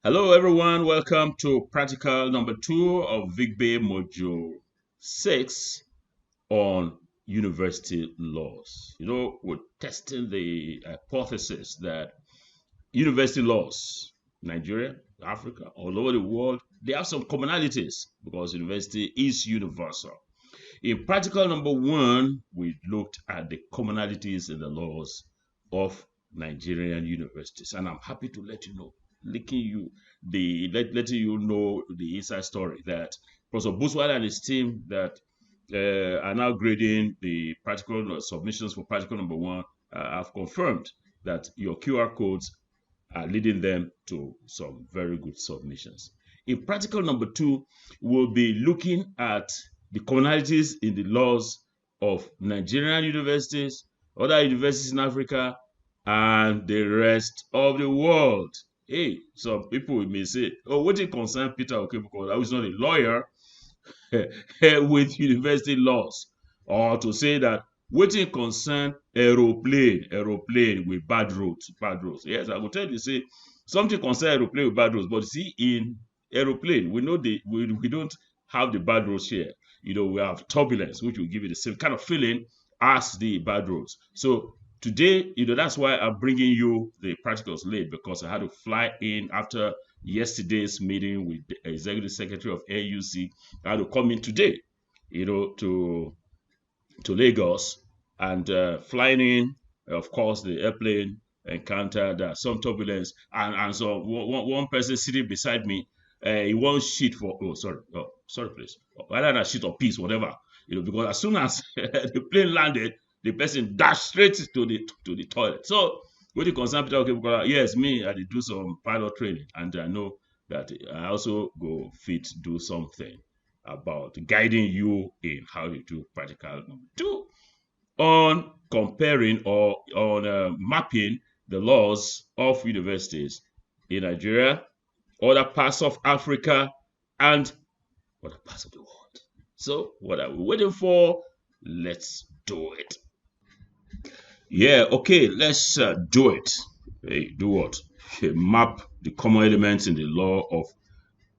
Hello, everyone. Welcome to practical number 2 of VigBay Module 6 on university laws. We're testing the hypothesis that university laws, Nigeria, Africa, all over the world, they have some commonalities because university is universal. In practical number 1, we looked at the commonalities in the laws of Nigerian universities, and I'm happy to let you know, letting you know the inside story that Professor Buswala and his team that are now grading the practical submissions for practical number 1 have confirmed that your QR codes are leading them to some very good submissions. In practical number 2, we'll be looking at the commonalities in the laws of Nigerian universities, other universities in Africa, and the rest of the world. Hey, some people may say, oh, what it concern Peter Okebukola, who is not a lawyer, with university laws, or to say that what it concern aeroplane with bad roads. Yes, I will tell you, say something concern aeroplane with bad roads, but see, in aeroplane, we know we don't have the bad roads here. We have turbulence, which will give you the same kind of feeling as the bad roads. So today, that's why I'm bringing you the practicals late, because I had to fly in after yesterday's meeting with the executive secretary of AUC. I had to come in today, to Lagos, and flying in. Of course, the airplane encountered some turbulence, and so one person sitting beside me, he won't shit for. Oh, sorry, please. Rather than shit or peace, whatever. Because as soon as the plane landed, the person dashed straight to the toilet. So, what you concern Peter Okebukola? Yes, me, I did do some pilot training, and I know that I also go fit do something about guiding you in how you do practical number 2 on comparing or on mapping the laws of universities in Nigeria, other parts of Africa, and other parts of the world. So, what are we waiting for? Let's do it. Yeah, okay, let's do it. Hey, do what? Map the common elements in the law of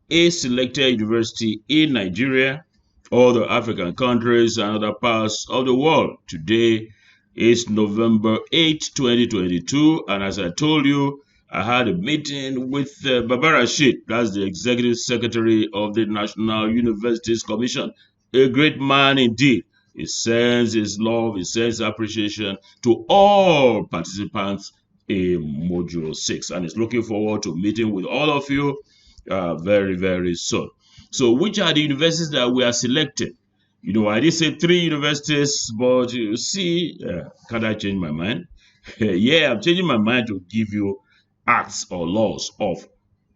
a selected university in Nigeria, other African countries, and other parts of the world. Today is November 8, 2022, and as I told you, I had a meeting with Baba Rashid, that's the executive secretary of the National Universities Commission, a great man indeed. He sends his love, he sends appreciation to all participants in Module 6, and is looking forward to meeting with all of you very, very soon. So, which are the universities that we are selecting? I did say 3 universities, but you see, can't I change my mind? Yeah, I'm changing my mind to give you acts or laws of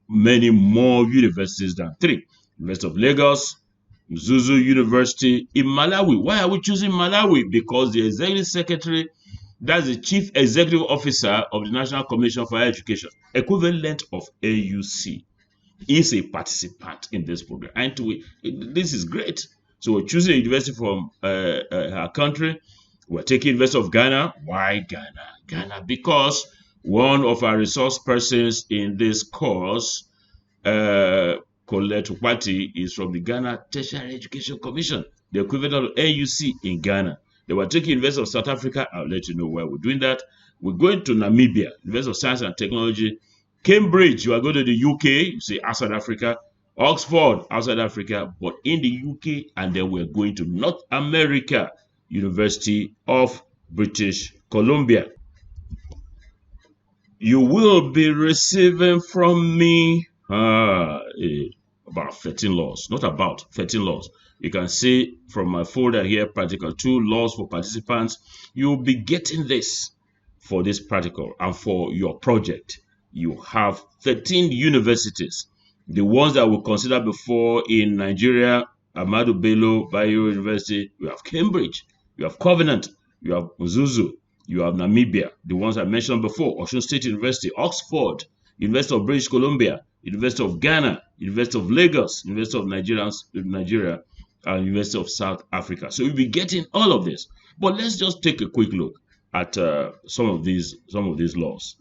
many more universities than 3. University of Lagos, Zuzu University in Malawi. Why are we choosing Malawi? Because the executive secretary, that's the chief executive officer of the National Commission for Higher Education, equivalent of AUC, is a participant in this program. And this is great. So we're choosing a university from our country. We're taking University of Ghana. Why Ghana? Ghana, because one of our resource persons in this course, Colette Upati, is from the Ghana Tertiary Education Commission, the equivalent of AUC in Ghana. They were taking University of South Africa. I'll let you know why we're doing that. We're going to Namibia, University of Science and Technology. Cambridge, you are going to the UK, you say outside Africa. Oxford, outside Africa, but in the UK. And then we're going to North America, University of British Columbia. You will be receiving from me about 13 laws, not about 13 laws. You can see from my folder here, practical 2 laws for participants. You'll be getting this for this practical and for your project. You have 13 universities. The ones that we considered before in Nigeria, Ahmadu Bello, Bayero University, you have Cambridge, you have Covenant, you have Zuzu, you have Namibia, the ones I mentioned before, Osun State University, Oxford, University of British Columbia, University of Ghana, University of Lagos, University of Nigeria, and University of South Africa. So you'll be getting all of this. But let's just take a quick look at some of these laws.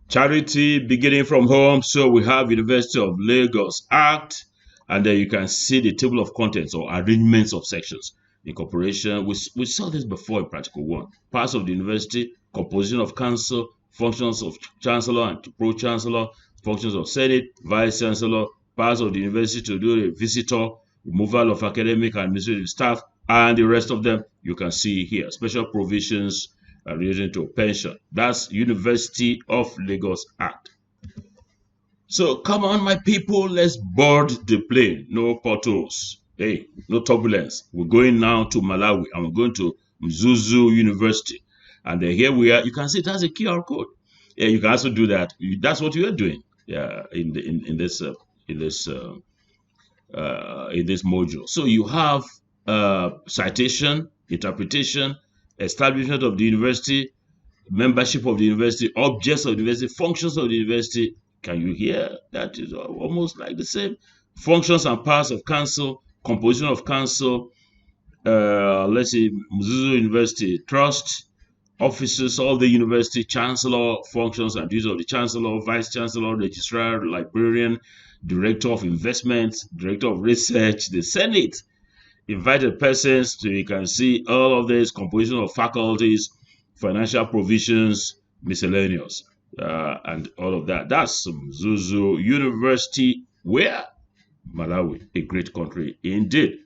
Charity beginning from home. So we have University of Lagos Act, and then you can see the table of contents or arrangements of sections. Incorporation, we saw this before in Practical 1. Parts of the university, composition of council, functions of chancellor and pro-chancellor, functions of senate, vice-chancellor, parts of the university to do a visitor, removal of academic and administrative staff, and the rest of them you can see here. Special provisions relating to pension. That's University of Lagos Act. So come on, my people, let's board the plane. No potholes. Hey, no turbulence. We're going now to Malawi and we're going to Mzuzu University. And here we are. You can see it has a QR code. Yeah, you can also do that. That's what you are doing. Yeah, in this module. So you have citation, interpretation, establishment of the university, membership of the university, objects of the university, functions of the university. Can you hear? That is almost like the same. Functions and powers of council, composition of council. Let's see, Mzuzu University Trust, offices of the university, chancellor, functions and duties of the chancellor, vice chancellor, registrar, librarian, director of investments, director of research, the senate, invited persons. So you can see all of this, composition of faculties, financial provisions, miscellaneous, and all of that. That's Mzuzu University, where Malawi, a great country indeed.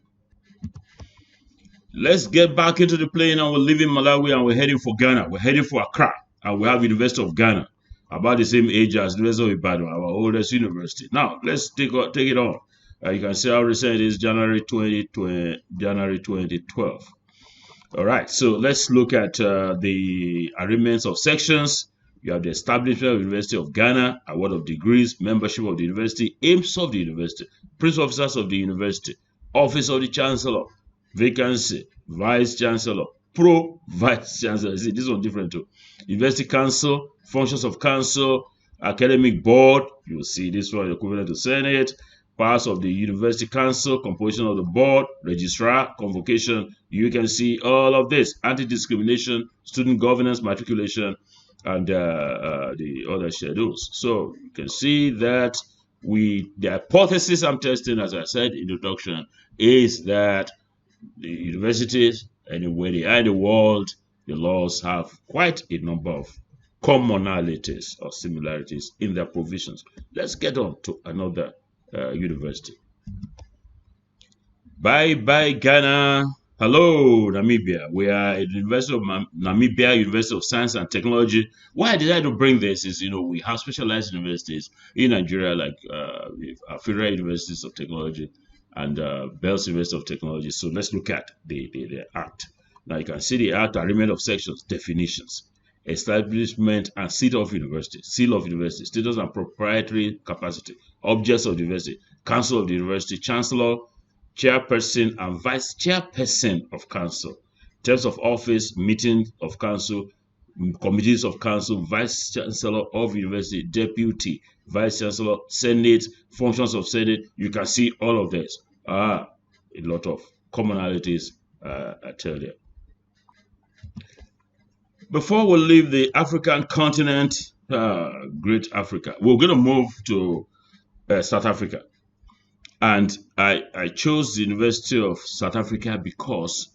Let's get back into the plane, and we're leaving Malawi and we're heading for Ghana. We're heading for Accra, and we have University of Ghana, about the same age as University of Ibadan, our oldest university. Now, let's take it on. You can see how recent it is, January 2012. All right, so let's look at the arrangements of sections. You have the establishment of the University of Ghana, award of degrees, membership of the university, aims of the university, principal officers of the university, office of the chancellor, vacancy, vice chancellor, pro-vice chancellor. See, this one different too. University council, functions of council, academic board. You will see this one equivalent to senate, parts of the university council, composition of the board, registrar, convocation. You can see all of this: anti-discrimination, student governance, matriculation, and the other schedules. So you can see that the hypothesis I'm testing, as I said in the introduction, is that the universities, anywhere they are in the world, the laws have quite a number of commonalities or similarities in their provisions. Let's get on to another university. Bye bye Ghana. Hello Namibia. We are at the University of Namibia, University of Science and Technology. Why did I bring this is, we have specialized universities in Nigeria, like Federal Universities of Technology and Bells University of Technology. So let's look at the Act. Now you can see the Act, arrangement of sections, definitions, establishment and seat of university, seal of university, status and proprietary capacity, objects of the university, council of the university, chancellor, chairperson and vice chairperson of council, terms of office, meeting of council, committees of council, vice chancellor of university, deputy, vice chancellor, senate, functions of senate. You can see all of this. A lot of commonalities, I tell you. Before we leave the African continent, great Africa, we're going to move to South Africa. And I chose the University of South Africa because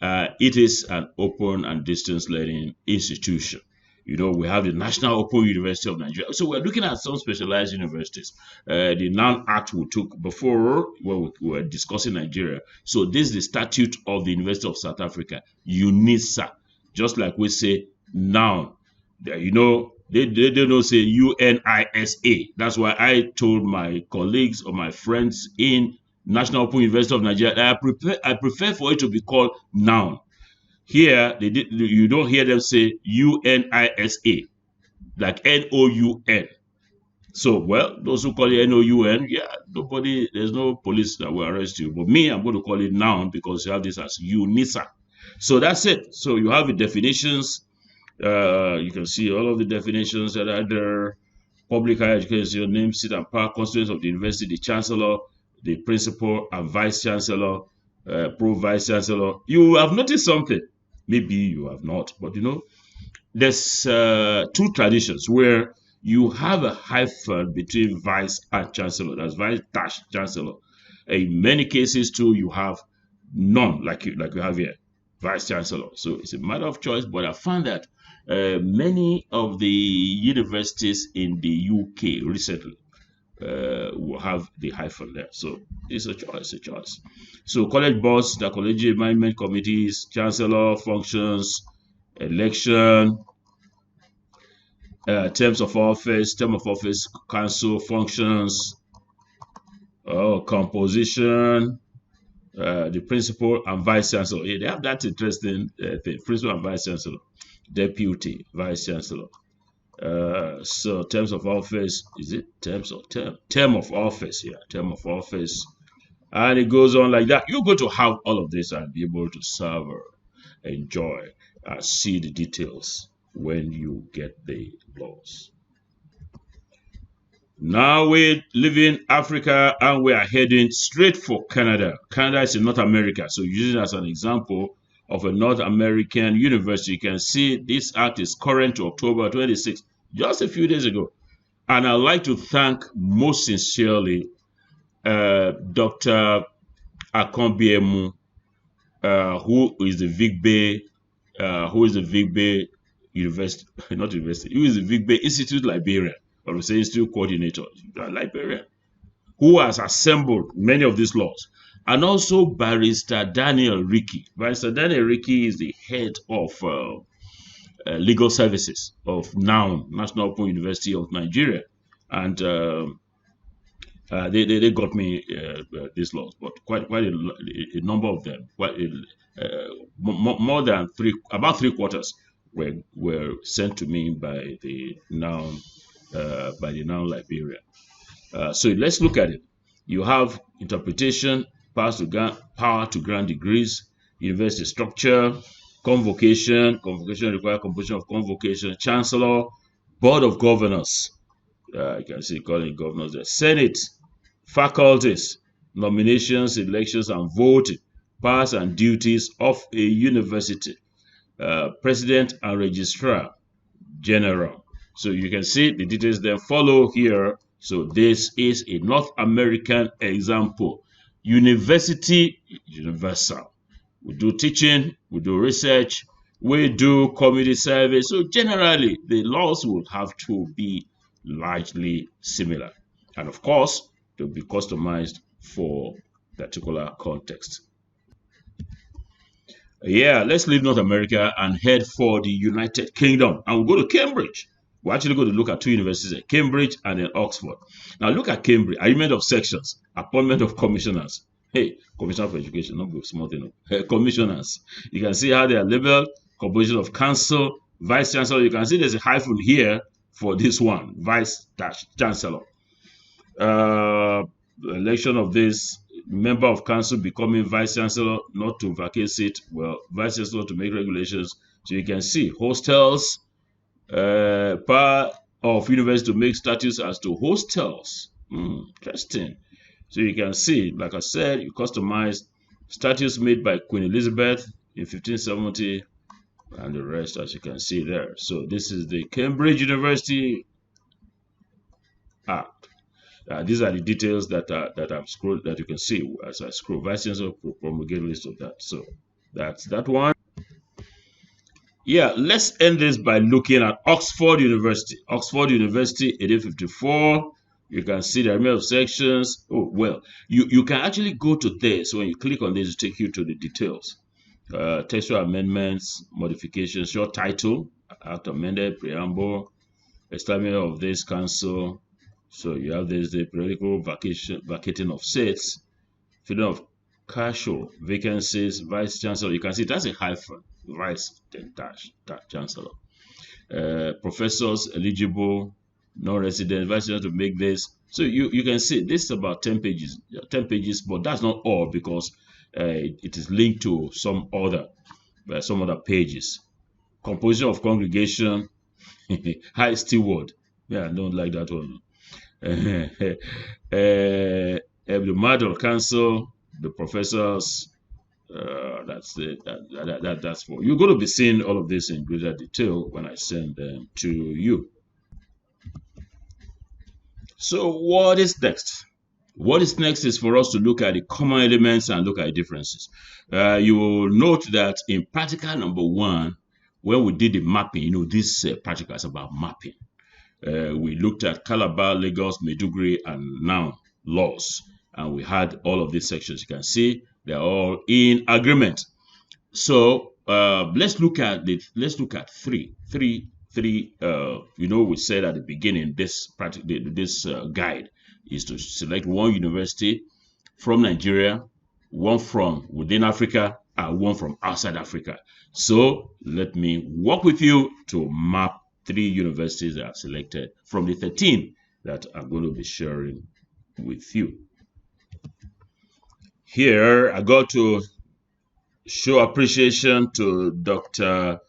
it is an open and distance learning institution. We have the National Open University of Nigeria. So we're looking at some specialized universities. The non-act we took before when we were discussing Nigeria. So this is the statute of the University of South Africa, UNISA. Just like we say now, they don't say UNISA. That's why I told my colleagues or my friends in National Open University of Nigeria that I prefer for it to be called noun. Here, you don't hear them say UNISA, like NOUN. So, well, those who call it NOUN, there's no police that will arrest you. But me, I'm going to call it noun because you have this as UNISA. So that's it. So you have the definitions. You can see all of the definitions that are there. Public higher education, name, seat, and power, constituents of the university, the chancellor, the principal, and vice chancellor, pro-vice chancellor. You have noticed something. Maybe you have not, but there's two traditions where you have a hyphen between vice and chancellor. That's vice dash chancellor. In many cases, too, you have none, like you have here, vice chancellor. So it's a matter of choice. But I found that many of the universities in the UK recently will have the hyphen there. So it's a choice. So college boards, the collegiate management committees, chancellor functions, election, term of office, council functions, composition, the principal and vice chancellor. Yeah, they have that interesting thing. Principal and vice chancellor, deputy vice chancellor. So terms of office, is it terms or term? Term of office, yeah, term of office. And it goes on like that. You're going to have all of this and be able to serve, enjoy, see the details when you get the laws. Now we live in Africa and we are heading straight for Canada. Canada is in North America. So using it as an example of a North American university, you can see this act is current to October 26th, just a few days ago. And I'd like to thank most sincerely Dr. Akonbiemu, who is the Vigbe University, not university, who is the Vigbe Institute Librarian, or the Institute Coordinator, Librarian, who has assembled many of these laws. And also Barrister Daniel Ricky. Barrister Daniel Ricky is the head of legal services of NOUN, National Open University of Nigeria. And they got me these laws, but quite a number of them, more than about 3/4 were sent to me by the NOUN Librarian. So let's look at it. You have interpretation, power to grant degrees, university structure, convocation require composition of convocation, chancellor, board of governors. You can see calling governors the Senate, faculties, nominations, elections, and voting, powers and duties of a university, president and registrar general. So you can see the details then follow here. So this is a North American example. University, universal. We do teaching, we do research, we do community service. So generally, the laws will have to be largely similar. And of course, they'll be customized for particular context. Yeah, let's leave North America and head for the United Kingdom. And we'll go to Cambridge. We're actually going to look at two universities, Cambridge and then Oxford. Now look at Cambridge, arrangement of sections, appointment of commissioners. Hey, Commissioner for Education, not a small thing. Commissioners. You can see how they are labeled, composition of council, vice chancellor. You can see there's a hyphen here for this one, vice chancellor. Election of this member of council becoming vice chancellor, not to vacate seat, well, vice chancellor to make regulations. So you can see hostels, power of university to make statutes as to hostels. Interesting. So you can see, like I said, you customize statutes made by Queen Elizabeth in 1570 and the rest, as you can see there. So this is the Cambridge University Act. These are the details that I've scrolled, that you can see as I scroll. Vice Chancellor promulgate list of that. So that's that one. Yeah, let's end this by looking at Oxford University. Oxford University, 1854. You can see the array of sections. Oh, well, you can actually go to this. When you click on this, it take you to the details. Textual amendments, modifications, short title, act amended, preamble, establishment of this council. So you have this, the periodical vacating of seats, filling of casual vacancies, vice chancellor. You can see that's a hyphen, vice then dash chancellor. Professors eligible, non-resident, vice chancellor to make this. So you can see this is about 10 pages, but that's not all, because it is linked to some other pages. Composition of congregation, high steward. Yeah, I don't like that one. The model council, the professors. That's it. That's for you're going to be seeing all of this in greater detail when I send them to you. So what is next? What is next is for us to look at the common elements and look at the differences. You will note that in practical number 1, when we did the mapping, this practical is about mapping. We looked at Calabar, Lagos, Maiduguri, and now laws. And we had all of these sections. You can see they're all in agreement. So let's look at three. We said at the beginning this guide is to select one university from Nigeria, one from within Africa, and one from outside Africa. So let me walk with you to map 3 universities that I've selected from the 13 that I'm going to be sharing with you. Here, I got to show appreciation to Dr.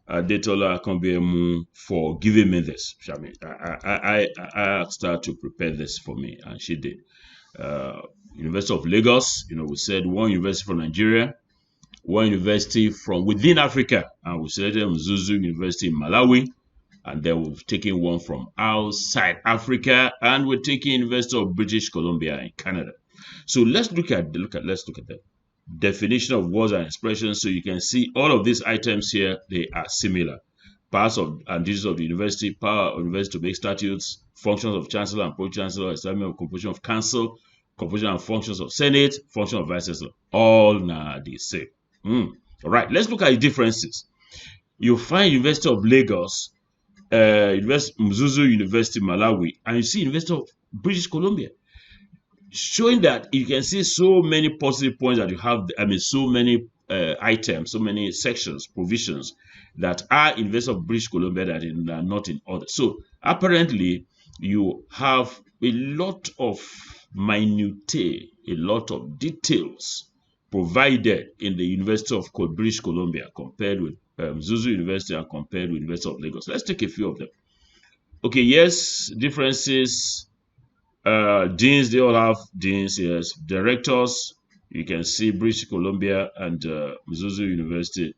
Adetola Akombiemu for giving me this. I asked her to prepare this for me, and she did. University of Lagos, we said one university from Nigeria, one university from within Africa, and we selected Mzuzu University in Malawi, and then we've taken one from outside Africa, and we're taking University of British Columbia in Canada. So let's look at the definition of words and expressions. So you can see all of these items here, they are similar. Parts of and duties of the university, power of the university to make statutes, functions of chancellor and pro-chancellor, establishment of composition of council, composition and functions of senate, function of vice chancellor, all now the same. All right, let's look at the differences. You find University of Lagos, Mzuzu University Malawi, and you see University of British Columbia, showing that you can see so many positive points that you have. So many items, so many sections, provisions that are in University of British Columbia that are not in others. So apparently, you have a lot of minutiae, a lot of details provided in the University of British Columbia compared with Mzuzu University and compared with University of Lagos. Let's take a few of them. Okay, yes, differences. Deans, they all have deans, yes. Directors, you can see British Columbia and Mzuzu University.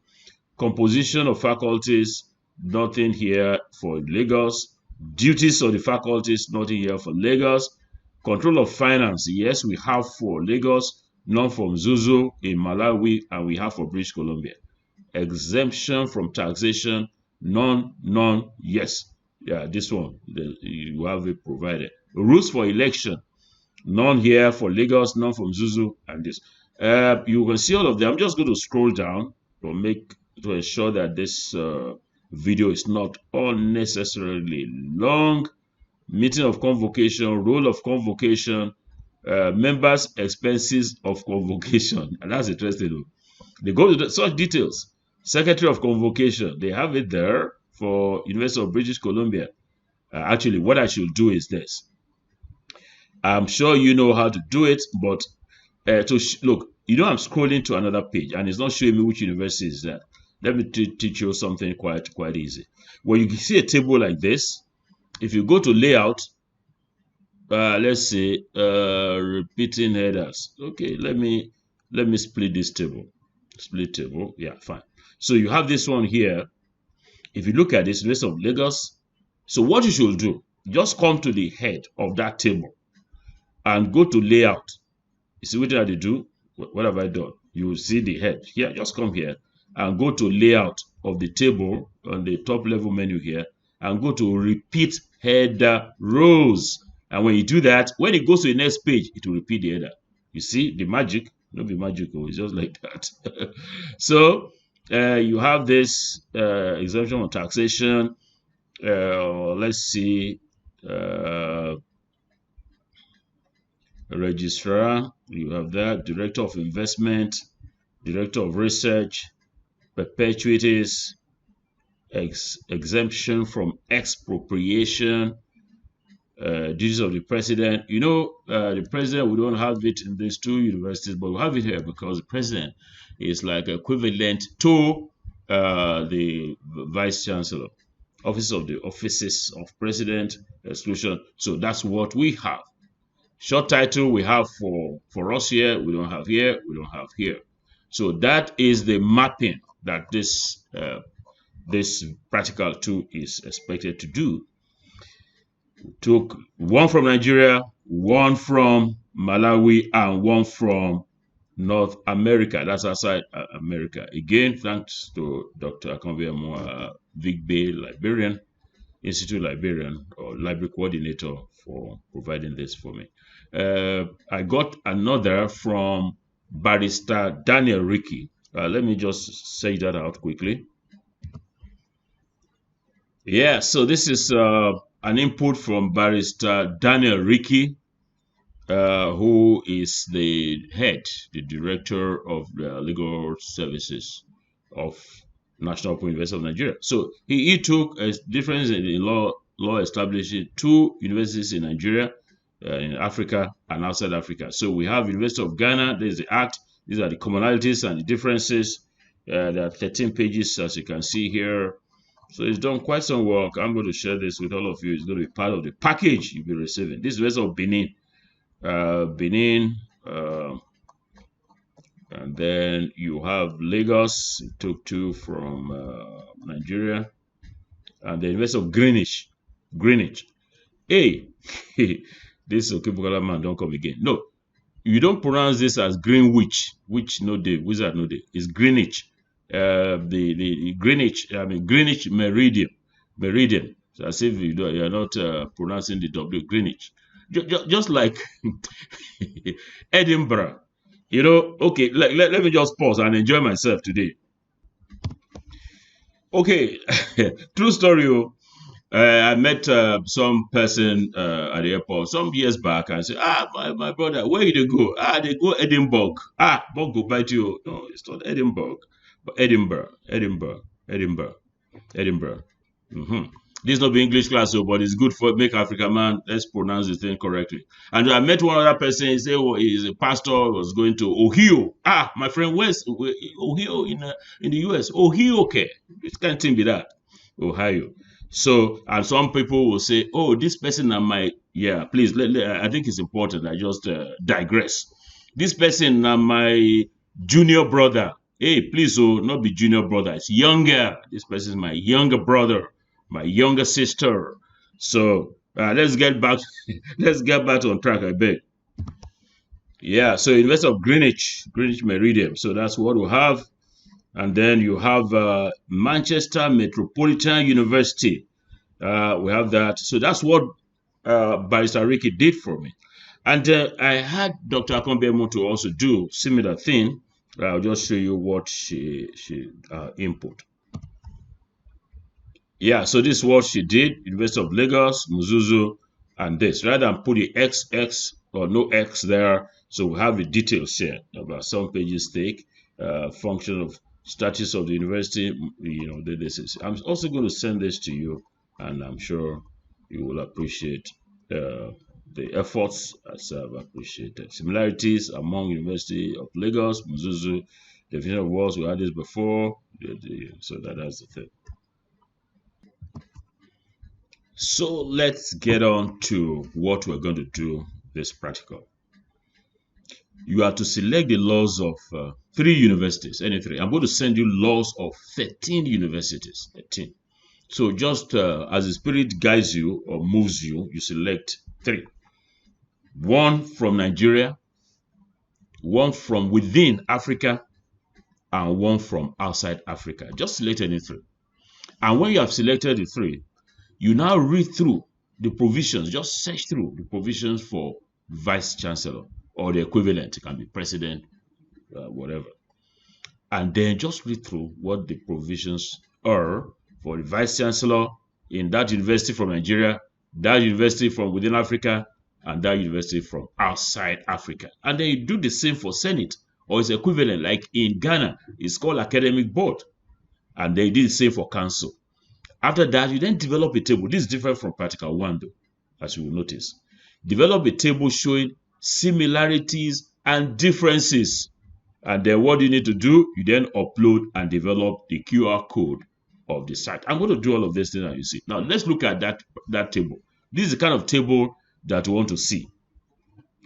Composition of faculties, nothing here for Lagos. Duties of the faculties, nothing here for Lagos. Control of finance, yes, we have for Lagos, none for Mzuzu in Malawi, and we have for British Columbia. Exemption from taxation, none, yes. Yeah, this one, you have it provided. Rules for election, none here for Lagos, none from Mzuzu, and this. You can see all of them. I'm just going to scroll down to ensure that this video is not unnecessarily long. Meeting of convocation, role of convocation, members' expenses of convocation, and that's interesting. They go to such details. Secretary of convocation, they have it there for University of British Columbia. Actually, what I should do is this. I'm sure you know how to do it, but look, I'm scrolling to another page and it's not showing me which university is that. Let me teach you something quite easy. When you see a table like this, if you go to layout, let's say repeating headers. Okay, let me split this table. Split table, yeah, fine. So you have this one here. If you look at this, University of Lagos. So what you should do, just come to the head of that table and go to layout. You see what did I do? What have I done? You will see the head here. Just come here and go to layout of the table on the top level menu here and go to repeat header rows. And when you do that, when it goes to the next page, it will repeat the header. You see the magic? Not be magical, it's just like that. So you have this exemption on taxation. Let's see. Registrar, you have that. Director of investment, director of research, perpetuities, exemption from expropriation, duties of the president. The president, we don't have it in these 2 universities, but we have it here because the president is like equivalent to the vice chancellor. Offices of president, exclusion. So that's what we have. Short title we have for us here, we don't have here, we don't have here. So that is the mapping that this practical 2 is expected to do. Took one from Nigeria, one from Malawi, and one from North America. That's outside America. Again, thanks to Dr. Akonbiemo, Vic Bay librarian, Institute librarian, or library coordinator for providing this for me. I got another from Barrister Daniel Ricky. Let me just say that out quickly. Yeah, so this is an input from Barrister Daniel Ricky, who is the director of the legal services of National Open University of Nigeria. So he took a difference in law establishing two universities in Nigeria, in Africa and outside Africa. So we have University of Ghana. There's the Act. These are the commonalities and the differences. There are 13 pages, as you can see here. So it's done quite some work. I'm going to share this with all of you. It's going to be part of the package you'll be receiving. This is University of Benin, and then you have Lagos. It took two from Nigeria, and the University of Greenwich. Hey, this Okebukola man don't come again. No, you don't pronounce this as Greenwich, which no day, wizard no day. It's Greenwich. The Greenwich, Greenwich Meridian. So as if you're not pronouncing the W, Greenwich. Just like Edinburgh. Okay, let me just pause and enjoy myself today. Okay, true story. I met some person at the airport some years back and said, my brother, where you go? They go Edinburgh. Bug go bite you. No, it's not Edinburgh, but Edinburgh. Mm-hmm. This is not the English class, but it's good for make African man. Let's pronounce the thing correctly. And I met one other person. He said, he's a pastor. Was going to Ohio. My friend, where's Ohio in the US? Ohio, okay. This can't be that. Ohio. So, and some people will say, this person and please, I think it's important. I just digress. This person and my junior brother. Hey, please, not be junior brother. It's younger. This person is my younger brother, my younger sister. So, let's get back on track, I beg. Yeah, so University of Greenwich Meridian. So that's what we have. And then you have Manchester Metropolitan University. We have that. So that's what Barrister Ricky did for me. And I had Dr. Akonbiemo to also do similar thing. I'll just show you what she input. Yeah, so this is what she did. University of Lagos, Muzuzu, and this. Rather than put the XX or no X there, so we have the details here about some pages take, function of status of the university, this is. I'm also going to send this to you, and I'm sure you will appreciate the efforts as I've appreciated. Similarities among University of Lagos, Muzuzu, definition of words, we had this before, so that's the thing. So let's get on to what we're going to do this practical. You are to select the laws of 3 universities, any 3. I'm going to send you laws of 13 universities, 13. So just as the spirit guides you or moves you, you select 3. 1 from Nigeria, 1 from within Africa, and 1 from outside Africa. Just select any 3. And when you have selected the 3, you now read through the provisions, just search through the provisions for vice chancellor or the equivalent. It can be president, whatever. And then just read through what the provisions are for the vice chancellor in that university from Nigeria, that university from within Africa, and that university from outside Africa. And then you do the same for Senate or its equivalent, like in Ghana, it's called academic board. And they did the same for council. After that, you then develop a table. This is different from practical 1, though, as you will notice. Develop a table showing similarities and differences. And then what you need to do, you then upload and develop the QR code of the site. I'm going to do all of this thing that you see. Now, let's look at that table. This is the kind of table that you want to see.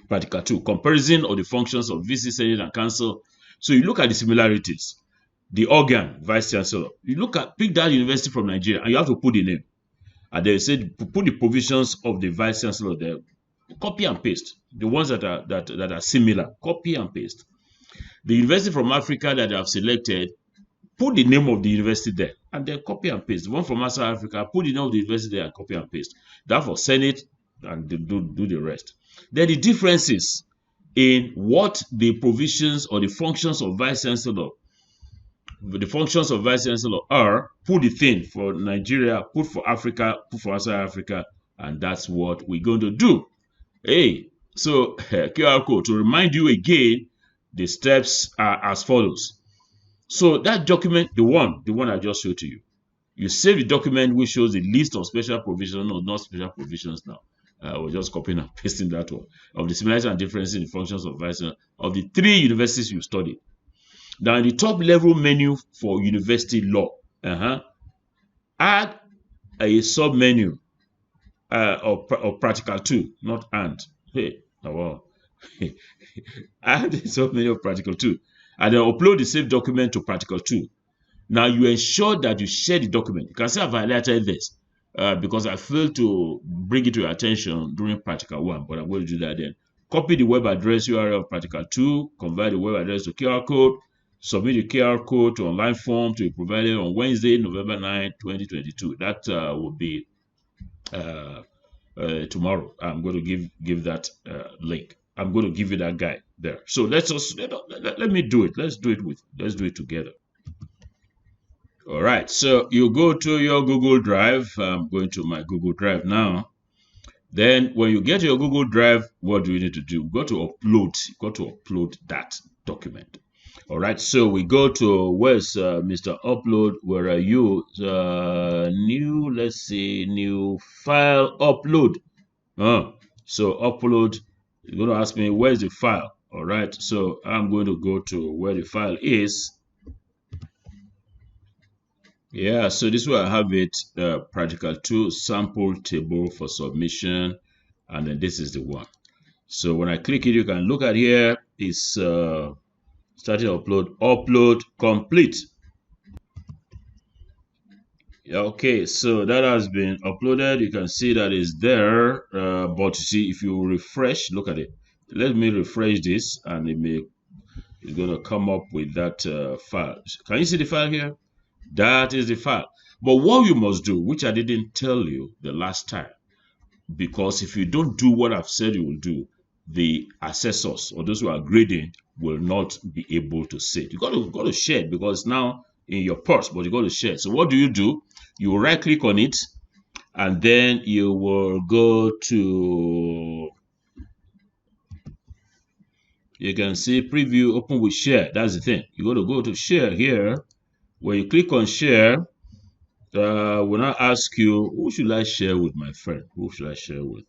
Practical 2, comparison of the functions of VC, Senate, and Council. So you look at the similarities. The organ, vice chancellor. You pick that university from Nigeria, and you have to put the name. And they said put the provisions of the vice chancellor there. Copy and paste the ones that are similar. Copy and paste. The university from Africa that they have selected, put the name of the university there, and then copy and paste. The one from South Africa, put the name of the university there and copy and paste. Therefore, send it and do the rest. Then the differences in what the provisions or the functions of vice chancellor, are, put the thing for Nigeria, put for Africa, put for South Africa, and that's what we're going to do. Hey, so QR code to remind you again, the steps are as follows. So that document, the one I just showed to you, you save the document which shows the list of special provisions or not special provisions now. We're just copying and pasting that one of the similarities and differences in the functions of vice of the 3 universities you studied. Now, in the top level menu for university law, add a sub menu of practical 2, not and. Hey, oh, wow. Add a sub menu of practical 2, and then upload the same document to practical 2. Now, you ensure that you share the document. You can say I've highlighted this because I failed to bring it to your attention during practical 1, but I'm going to do that then. Copy the web address URL of practical 2, convert the web address to QR code, submit the QR code to online form to be provided on Wednesday, November 9, 2022. That will be tomorrow. I'm going to give that link. I'm going to give you that guide there. So let me do it. Let's do it together. All right. So you go to your Google Drive. I'm going to my Google Drive now. Then when you get your Google Drive, what do you need to do? Go to upload. You got to upload that document. All right. So we go to where's Mr. Upload? Where are you? New. Let's see. New file upload. So upload. You're going to ask me where's the file. All right. So I'm going to go to where the file is. Yeah, so this is where I have it, practical 2 sample table for submission, and then this is the one. So when I click it, you can look at here, it's starting upload complete. Okay, so that has been uploaded. You can see that is there, but you see, if you refresh, look at it. Let me refresh this, and it's going to come up with that file. Can you see the file here? That is the file. But what you must do, which I didn't tell you the last time, because if you don't do what I've said you will do, the assessors or those who are grading will not be able to see it. You got to share it because it's now in your purse, but you got to share it. So what do? You right click on it, and then you will go to, you can see preview open with share. That's the thing. You got to go to share here. When you click on share, will now ask you, who should I share with, my friend? Who should I share with?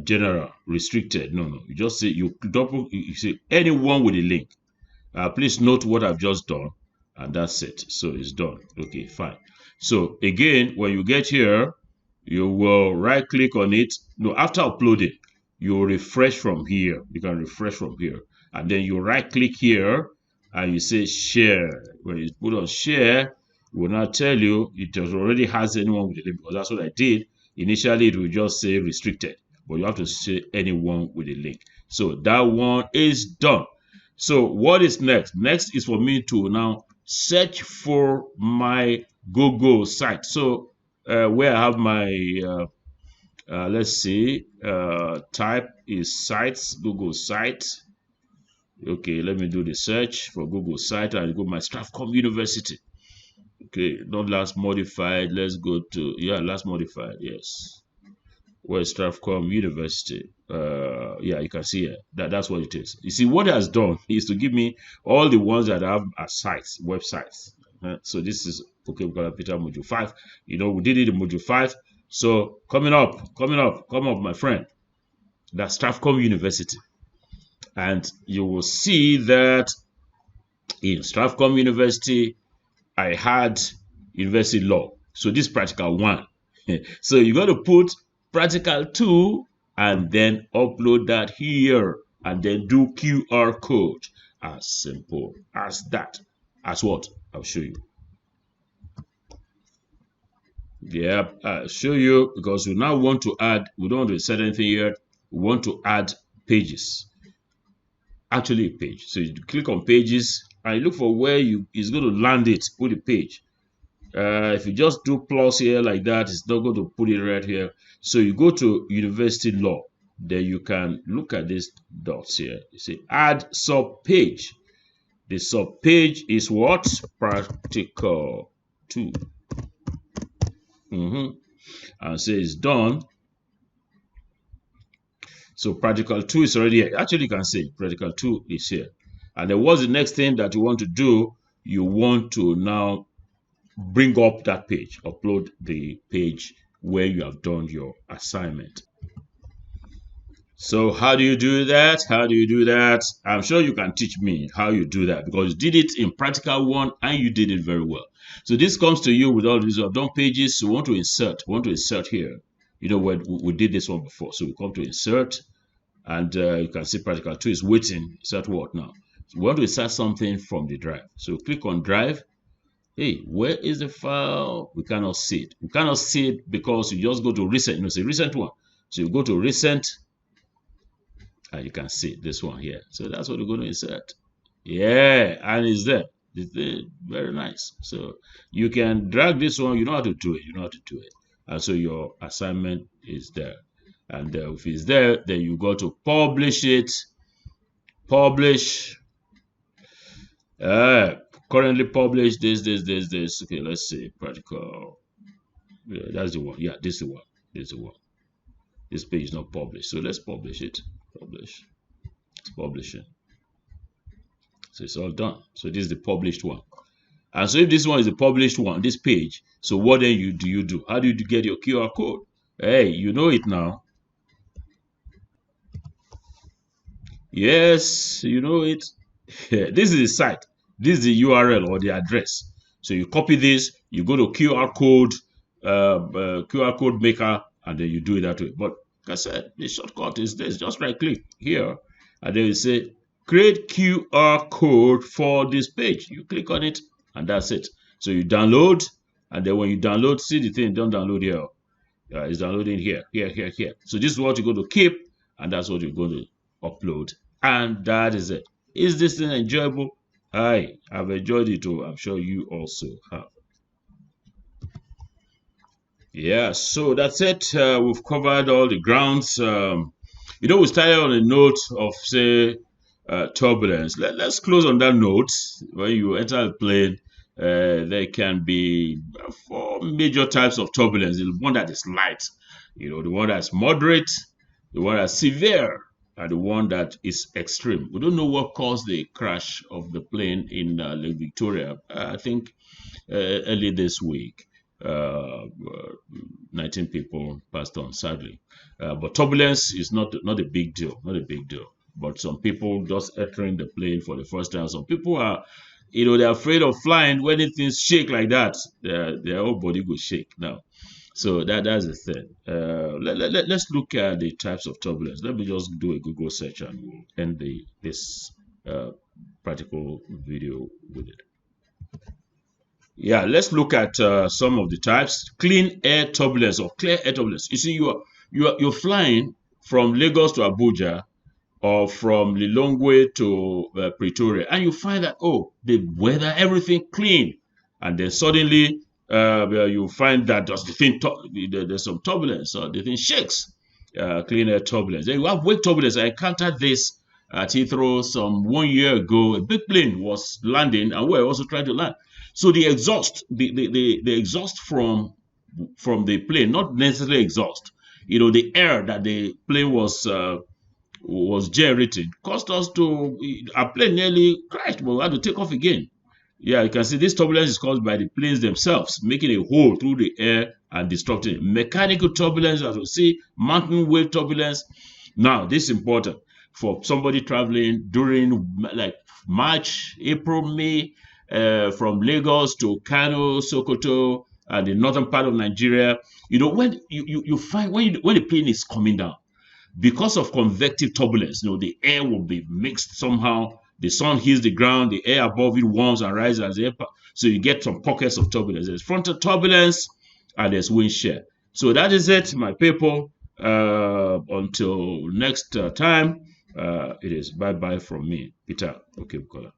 General, restricted. No. You just say, you say anyone with a link. Please note what I've just done, and that's it. So it's done. Okay, fine. So again, when you get here, you will right click on it. No, after uploading, you will refresh from here. You can refresh from here, and then you right click here, and you say share. When you put on share, it will not tell you it already has anyone with a link, because that's what I did. Initially, it will just say restricted, but you have to say anyone with a link. So that one is done. So what is next? Next is for me to now search for my Google site. So where I have my, let's see, type is sites, Google site. Okay, let me do the search for Google site and go my Stratcom University. Okay, not last modified. Let's go to, last modified. Yes. Where's Stratcom University? Yeah, you can see it. That's what it is. You see, what it has done is to give me all the ones that have as sites, websites. So this is Okebukola Peter Module 5. We did it in Module 5. So come up, my friend. That's Stratcom University. And you will see that in Stratcom University, I had university law. So this is practical 1. So you got to put practical 2 and then upload that here and then do QR code. As simple as that. As what? I'll show you. Yeah, I'll show you because we now want to add, we don't want to insert anything here. We want to add pages. Actually, a page. So you click on pages and you look for where you is going to land it, put the page. If you just do plus here like that, it's not going to put it right here. So you go to university law. Then you can look at these dots here. You say add sub page. The sub page is what? Practical 2. And say it's done. So practical 2 is already here. Actually, you can say practical 2 is here. And then what's the next thing that you want to do? You want to now bring up that page, upload the page where you have done your assignment. So how do you do that? How do you do that? I'm sure you can teach me how you do that because you did it in practical 1 and you did it very well. So this comes to you with all these I've done pages. So we want to insert here. You know what, we did this one before. So we come to insert and you can see practical 2 is waiting. Insert what now? So we want to insert something from the drive. So click on drive. Hey, where is the file? We cannot see it. We cannot see it because you just go to recent. You know, it's a recent one. So you go to recent and you can see this one here. So that's what we're going to insert. Yeah, and it's there. It's there. Very nice. So you can drag this one. You know how to do it. You know how to do it. And so your assignment is there. And if it's there, then you go to publish it. Publish. Currently published this. Okay, let's see. Practical. Yeah, that's the one. Yeah, this is the one. This is the one. This page is not published. So let's publish it. Publish. It's publishing. So it's all done. So this is the published one. And so if this one is the published one, this page, so what then do you do? How do you get your QR code? Hey, you know it now. Yes, you know it. This is the site. This is the URL or the address. So you copy this, you go to QR code maker, and then you do it that way. But like I said, the shortcut is this. Just right click here, and then you say create QR code for this page. You click on it, and that's it. So you download, and then when you download, see the thing, don't download here. It's downloading here. So this is what you're going to keep, and that's what you're going to upload. And that is it. Is this thing enjoyable? I've enjoyed it too. I'm sure you also have. Yeah, so that's it. We've covered all the grounds. We started on a note of, say, turbulence. Let's close on that note. When you enter a plane, there can be 4 major types of turbulence. The one that is light, the one that's moderate, the one that's severe, and the one that is extreme. We don't know what caused the crash of the plane in Lake Victoria. I think early this week, 19 people passed on, sadly. But turbulence is not a big deal, But some people just entering the plane for the first time. Some people are, they're afraid of flying. When things shake like that, their whole body will shake now. So that's the thing. Let's look at the types of turbulence. Let me just do a Google search and we'll end this practical video with it. Yeah, let's look at some of the types. Clean air turbulence or clear air turbulence. You see, you're flying from Lagos to Abuja or from Lilongwe to Pretoria, and you find that the weather, everything clean, and then suddenly you find that there's some turbulence or the thing shakes. Clean air turbulence. Then you have wake turbulence. I encountered this at Heathrow 1 year ago. A big plane was landing, and we were also trying to land. So the exhaust, the exhaust from the plane, not necessarily exhaust, the air that the plane was generating caused us our plane nearly crashed, but we had to take off again. Yeah, you can see this turbulence is caused by the planes themselves, making a hole through the air and disrupting it. Mechanical turbulence, as we see, mountain wave turbulence. Now, this is important for somebody traveling during like March, April, May, from Lagos to Kano, Sokoto, and the northern part of Nigeria. When you find when the plane is coming down, because of convective turbulence, the air will be mixed somehow. The sun hits the ground, the air above it warms and rises as air. So you get some pockets of turbulence. There's frontal turbulence, and there's win share. So that is it, my people. Until next time, it is bye bye from me, Peter Okebukola.